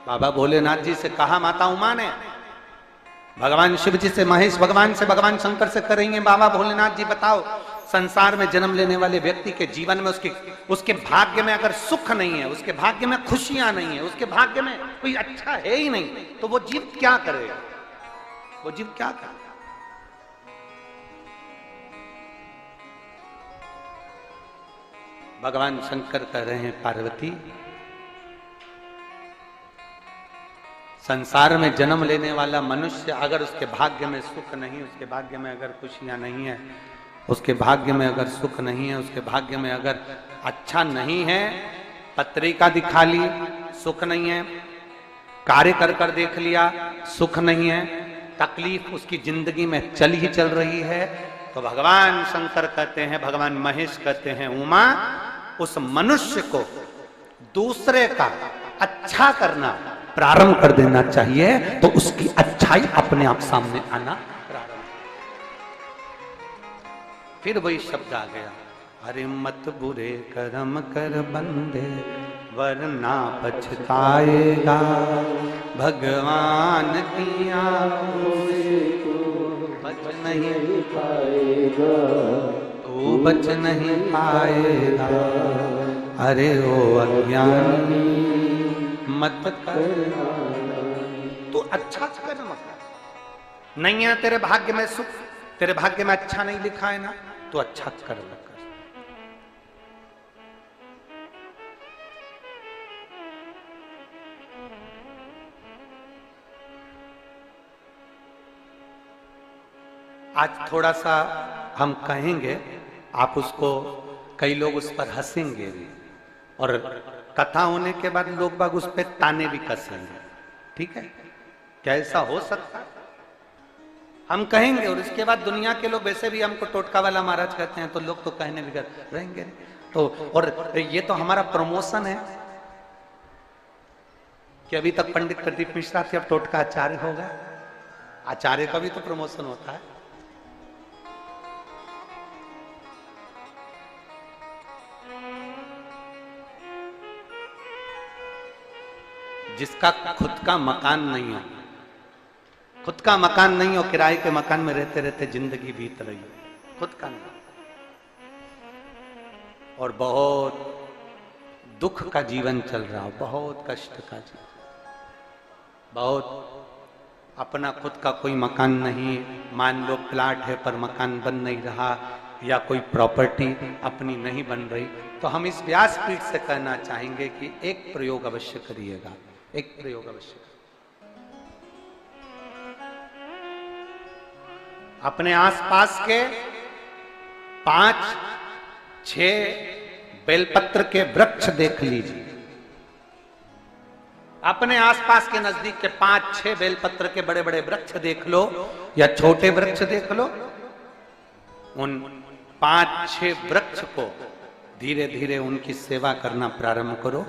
बाबा भोलेनाथ जी से कहा माता उमा ने, भगवान शिव जी से, महेश भगवान से, भगवान शंकर से करेंगे, बाबा भोलेनाथ जी बताओ संसार में जन्म लेने वाले व्यक्ति के जीवन में उसके भाग्य में अगर सुख नहीं है, उसके भाग्य में खुशियां नहीं है, उसके भाग्य में कोई अच्छा है ही नहीं, तो वो जीव क्या करेगा? वो जीव क्या करेगा? भगवान शंकर कह रहे हैं पार्वती, संसार में जन्म लेने वाला मनुष्य अगर उसके भाग्य में सुख नहीं, उसके भाग्य में अगर खुशियां नहीं है, उसके भाग्य में अगर सुख नहीं है, उसके भाग्य में अगर अच्छा नहीं है, पत्रिका दिखा ली सुख नहीं है, कार्य कर कर देख लिया सुख नहीं है, तकलीफ उसकी जिंदगी में चल ही चल रही है, तो भगवान शंकर कहते हैं, भगवान महेश कहते हैं, उमा उस मनुष्य को दूसरे का अच्छा करना प्रारंभ कर देना चाहिए, तो उसकी अच्छाई अपने आप सामने आना प्रारंभ। फिर वही शब्द आ गया, अरे मत बुरे कर्म कर बंदे वरना पछताएगा, भगवान की आंखों से बच नहीं पाएगा, तू बच नहीं पाएगा, अरे ओ अज्ञानी मत करना, तू अच्छा कर्म कर, नहीं है तेरे भाग्य में सुख, तेरे भाग्य में अच्छा नहीं लिखा है ना, तो अच्छा कर्म कर। आज थोड़ा सा हम कहेंगे, आप उसको, कई लोग उस पर हंसेंगे भी, और कथा होने के बाद लोग बाग उस पर ताने भी कसेंगे, ठीक है? क्या ऐसा हो सकता है? हम कहेंगे और इसके बाद दुनिया के लोग, वैसे भी हमको टोटका वाला महाराज कहते हैं, तो लोग तो कहने भी रहेंगे तो, और ये तो हमारा प्रमोशन है कि अभी तक पंडित प्रदीप मिश्रा थे, अब टोटका आचार्य होगा, आचार्य का भी तो प्रमोशन होता है। जिसका खुद का मकान नहीं हो, खुद का मकान नहीं हो, किराए के मकान में रहते रहते जिंदगी बीत रही है, खुद का नहीं, और बहुत दुख का जीवन चल रहा हो, बहुत कष्ट का जीवन, बहुत अपना खुद का कोई मकान नहीं, मान लो प्लाट है पर मकान बन नहीं रहा, या कोई प्रॉपर्टी अपनी नहीं बन रही, तो हम इस व्यासपीठ से कहना चाहेंगे कि एक प्रयोग अवश्य करिएगा, एक प्रयोग अवश्य। अपने आसपास के 5-6 बेलपत्र के वृक्ष देख लीजिए, अपने आसपास के नजदीक के 5-6 बेलपत्र के बड़े बड़े वृक्ष देख लो, या छोटे वृक्ष देख लो, उन 5-6 वृक्ष को धीरे धीरे उनकी सेवा करना प्रारंभ करो,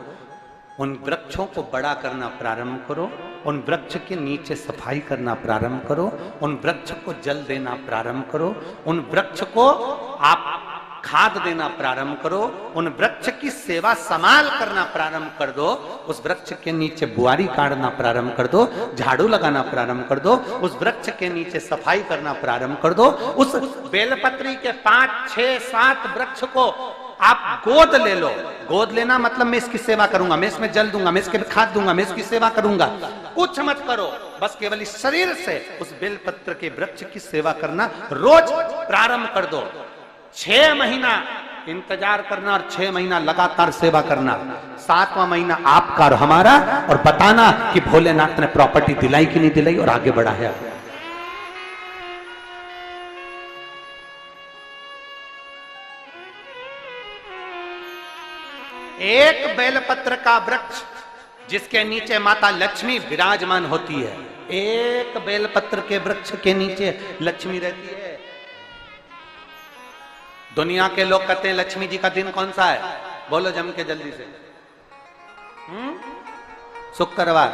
उन वृक्षों को बड़ा करना प्रारंभ करो, उन वृक्ष के नीचे सफाई करना प्रारंभ करो, उन वृक्ष को जल देना प्रारंभ करो, उन वृक्ष को आप खाद देना प्रारंभ करो, उन वृक्ष की सेवा संभाल करना प्रारंभ कर दो, उस वृक्ष के नीचे बुआरी काटना प्रारंभ कर दो, झाड़ू लगाना प्रारंभ कर दो, उस वृक्ष के नीचे सफाई करना प्रारंभ कर दो, उस बेलपत्री के 5-6-7 वृक्ष को आप गोद ले लो। गोद लेना मतलब मैं इसकी सेवा करूंगा, मैं इसमें जल दूंगा, मैं इसके खाद दूंगा, मैं इसकी सेवा करूंगा, कुछ मत करो, बस केवल इस शरीर से उस बेलपत्र के वृक्ष की सेवा करना रोज प्रारंभ कर दो। 6 महीना इंतजार करना और 6 महीना लगातार सेवा करना, 7वां महीना आपका और हमारा, और बताना कि भोलेनाथ ने प्रॉपर्टी दिलाई कि नहीं दिलाई और आगे बढ़ा है। एक बेलपत्र का वृक्ष जिसके नीचे माता लक्ष्मी विराजमान होती है, एक बेलपत्र के वृक्ष के नीचे लक्ष्मी रहती है। दुनिया के लोग कहते हैं लक्ष्मी जी का दिन कौन सा है, बोलो जम के जल्दी से। शुक्रवार।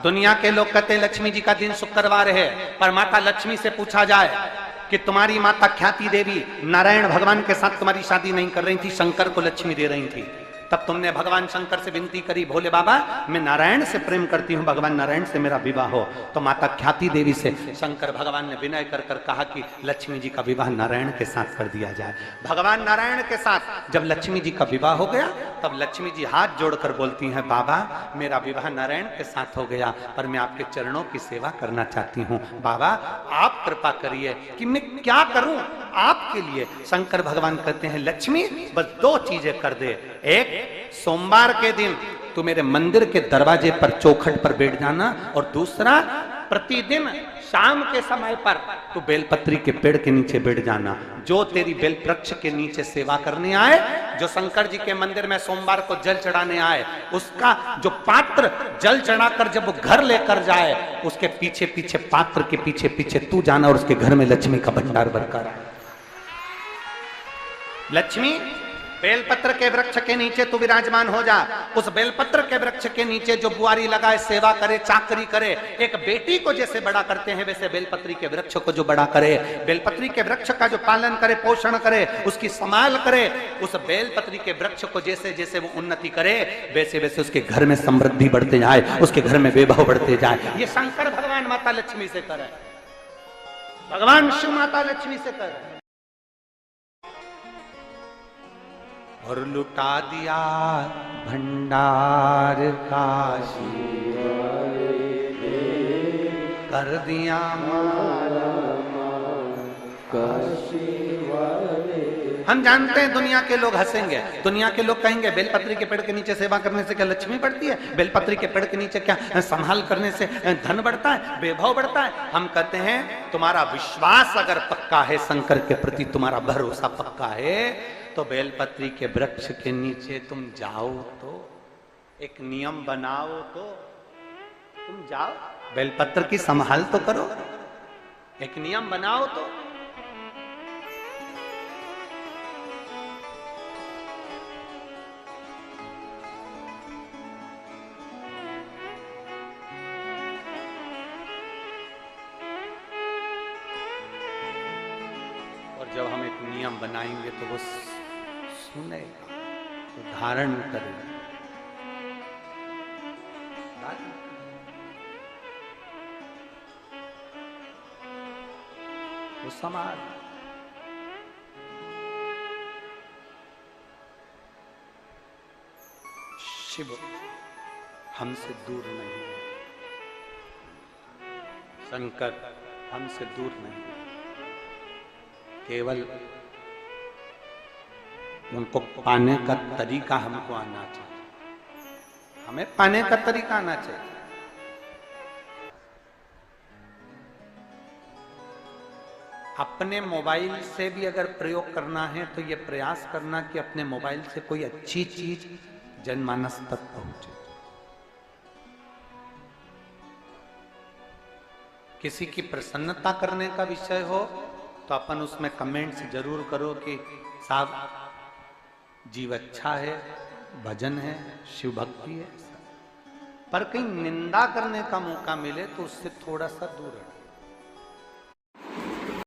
दुनिया के लोग कहते हैं लक्ष्मी जी का दिन शुक्रवार है, पर माता लक्ष्मी से पूछा जाए कि तुम्हारी माता ख्याति देवी नारायण भगवान के साथ तुम्हारी शादी नहीं कर रही थी, शंकर को लक्ष्मी दे रही थी, तब तुमने भगवान शंकर से विनती करी, भोले बाबा मैं नारायण से प्रेम करती हूँ, भगवान नारायण से मेरा विवाह हो। तो माता ख्याति देवी से शंकर भगवान ने विनय कर कर कहा कि लक्ष्मी जी का विवाह नारायण के साथ कर दिया जाए। भगवान नारायण के साथ जब लक्ष्मी जी का विवाह हो गया, तब लक्ष्मी जी हाथ जोड़कर बोलती हैं, बाबा मेरा विवाह नारायण के साथ हो गया, पर मैं आपके चरणों की सेवा करना चाहती हूँ। बाबा आप कृपा करिए कि मैं क्या करूं आपके लिए। शंकर भगवान कहते हैं, लक्ष्मी बस 2 चीजें कर दे। एक, सोमवार के दिन तू मेरे मंदिर के दरवाजे पर चौखट पर बैठ जाना, और दूसरा, प्रतिदिन शाम के समय पर तू बेलपत्री के पेड़ के नीचे बैठ जाना। जो तेरी बेल वृक्ष के नीचे सेवा करने आए, जो शंकर जी के मंदिर में सोमवार को जल चढ़ाने आए, उसका जो पात्र जल चढ़ाकर जब वो घर लेकर जाए, उसके पीछे पीछे, पात्र के पीछे पीछे तू जाना और उसके घर में लक्ष्मी का भंडार भरकर आए। लक्ष्मी बेलपत्र के वृक्ष के नीचे तू विराजमान हो जा। उस बेलपत्र के वृक्ष के नीचे जो बुआरी लगाए, सेवा करे, चाकरी करे, एक बेटी को जैसे बड़ा करते हैं वैसे बेलपत्री के वृक्ष को जो बड़ा करे, बेलपत्री के वृक्ष का जो पालन करे, पोषण करे, उसकी संभाल करे, उस बेलपत्री के वृक्ष को जैसे जैसे वो उन्नति करे, वैसे वैसे उसके घर में समृद्धि बढ़ते जाए, उसके घर में वैभव बढ़ते जाए। ये शंकर भगवान माता लक्ष्मी से करे, भगवान शिव माता लक्ष्मी से करे। और लुटा दिया भंडार काशी कर दिया हम जानते हैं दुनिया के लोग हंसेंगे, दुनिया के लोग कहेंगे बेलपत्री के पेड़ के नीचे सेवा करने से क्या लक्ष्मी बढ़ती है, बेलपत्री के पेड़ के नीचे क्या संभाल करने से धन बढ़ता है, वैभव बढ़ता है। हम कहते हैं तुम्हारा विश्वास अगर पक्का है, शंकर के प्रति तुम्हारा भरोसा पक्का है, तो बेलपत्री के वृक्ष के नीचे तुम जाओ, तो एक नियम बनाओ, तो तुम जाओ, बेलपत्र की संभाल तो करो, एक नियम बनाओ। तो और जब हम एक नियम बनाएंगे तो वो सुनेगा, तो धारण करेगा। वो समाज शिव हमसे दूर नहीं है, शंकर हमसे दूर नहीं है, केवल उनको पाने का तरीका हमको आना चाहिए, हमें पाने का तरीका आना चाहिए। अपने मोबाइल से भी अगर प्रयोग करना है तो ये प्रयास करना कि अपने मोबाइल से कोई अच्छी चीज जनमानस तक पहुंचे। किसी की प्रसन्नता करने का विषय हो तो अपन उसमें कमेंट्स जरूर करो कि साहब जीव अच्छा है, भजन है, शिव भक्ति है, पर कहीं निंदा करने का मौका मिले तो उससे थोड़ा सा दूर है।